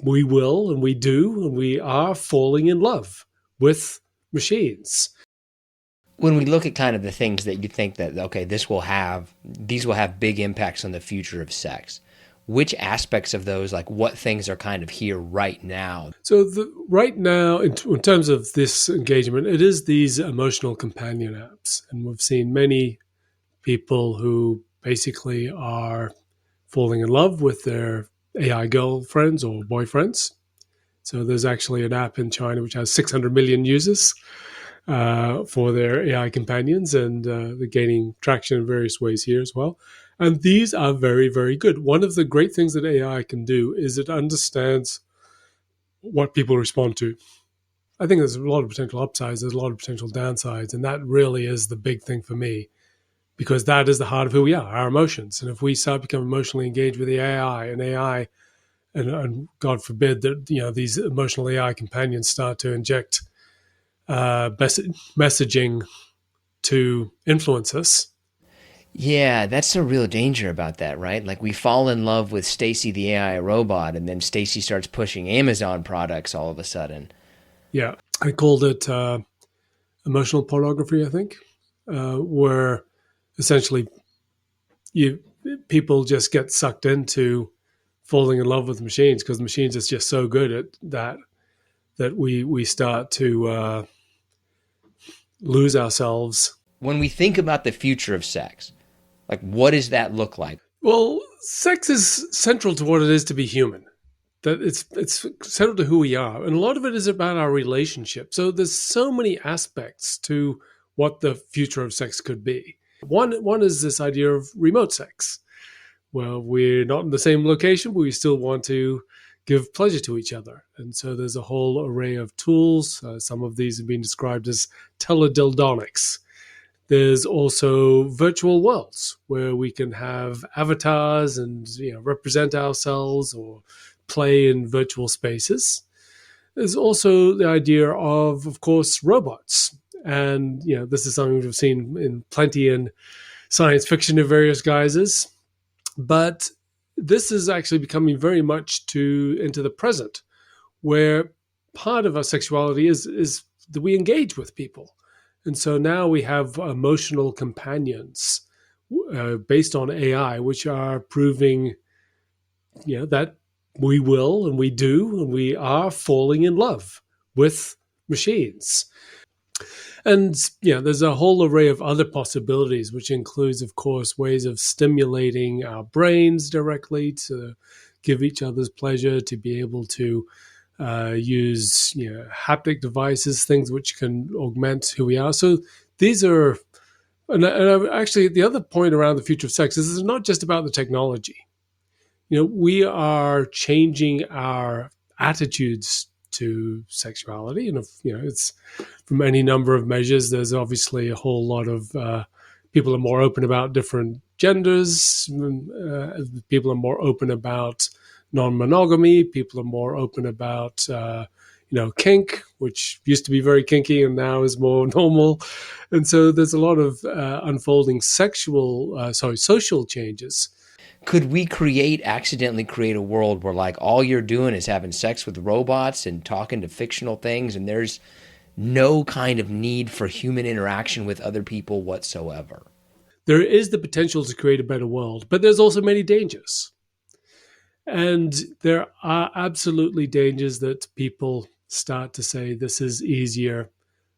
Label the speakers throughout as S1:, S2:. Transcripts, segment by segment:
S1: we will and we do and we are falling in love with machines.
S2: When we look at kind of the things that you think that, okay, these will have big impacts on the future of sex, which aspects of those, like what things are kind of here right now?
S1: So right now, in terms of this engagement, it is these emotional companion apps. And we've seen many people who basically are falling in love with their AI girlfriends or boyfriends. So there's actually an app in China which has 600 million users for their AI companions, and they're gaining traction in various ways here as well. And these are very, very good. One of the great things that AI can do is it understands what people respond to. I think there's a lot of potential upsides, there's a lot of potential downsides, and that really is the big thing for me, because that is the heart of who we are, our emotions. And if we start becoming emotionally engaged with the AI, and God forbid that these emotional AI companions start to inject messaging to influence us.
S2: Yeah, that's the real danger about that, right? Like we fall in love with Stacy the AI robot, and then Stacy starts pushing Amazon products all of a sudden.
S1: Yeah, I called it emotional pornography, I think, where essentially people just get sucked into falling in love with machines because the machines is just so good at that we start to lose ourselves.
S2: When we think about the future of sex, like what does that look like?
S1: Well, sex is central to what it is to be human. That it's central to who we are, and a lot of it is about our relationship. So there's so many aspects to what the future of sex could be. One is this idea of remote sex. Well, we're not in the same location, but we still want to give pleasure to each other. And so there's a whole array of tools. Some of these have been described as teledildonics. There's also virtual worlds where we can have avatars and represent ourselves or play in virtual spaces. There's also the idea of course, robots. And this is something we've seen in plenty in science fiction of various guises. But this is actually becoming very much into the present, where part of our sexuality is that we engage with people. And so now we have emotional companions based on AI, which are proving that we will and we do and we are falling in love with machines. And there's a whole array of other possibilities, which includes, of course, ways of stimulating our brains directly to give each other's pleasure, to be able to use haptic devices, things which can augment who we are. So these are, and actually the other point around the future of sex is it's not just about the technology. We are changing our attitudes to sexuality, and it's from any number of measures. There's obviously a whole lot of people are more open about different genders. People are more open about non-monogamy. People are more open about kink, which used to be very kinky and now is more normal. And so there's a lot of unfolding social changes.
S2: Could we accidentally create a world where like all you're doing is having sex with robots and talking to fictional things, and there's no kind of need for human interaction with other people whatsoever?
S1: There is the potential to create a better world, but there's also many dangers. And there are absolutely dangers that people start to say, this is easier,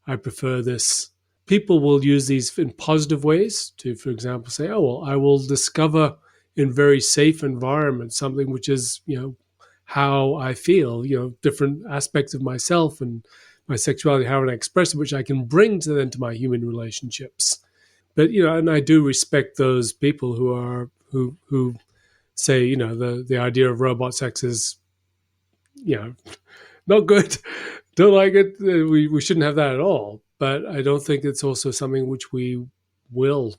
S1: I prefer this. People will use these in positive ways to, for example, say, oh, well, I will discover in very safe environments something which is, how I feel, different aspects of myself and my sexuality, how I express it, which I can bring to my human relationships. But, and I do respect those people who say, the idea of robot sex is, not good, don't like it. We shouldn't have that at all. But I don't think it's also something which we will,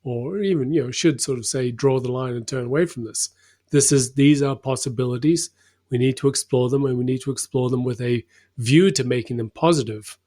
S1: or even, should sort of say, draw the line and turn away from this. These are possibilities. We need to explore them, and we need to explore them with a view to making them positive,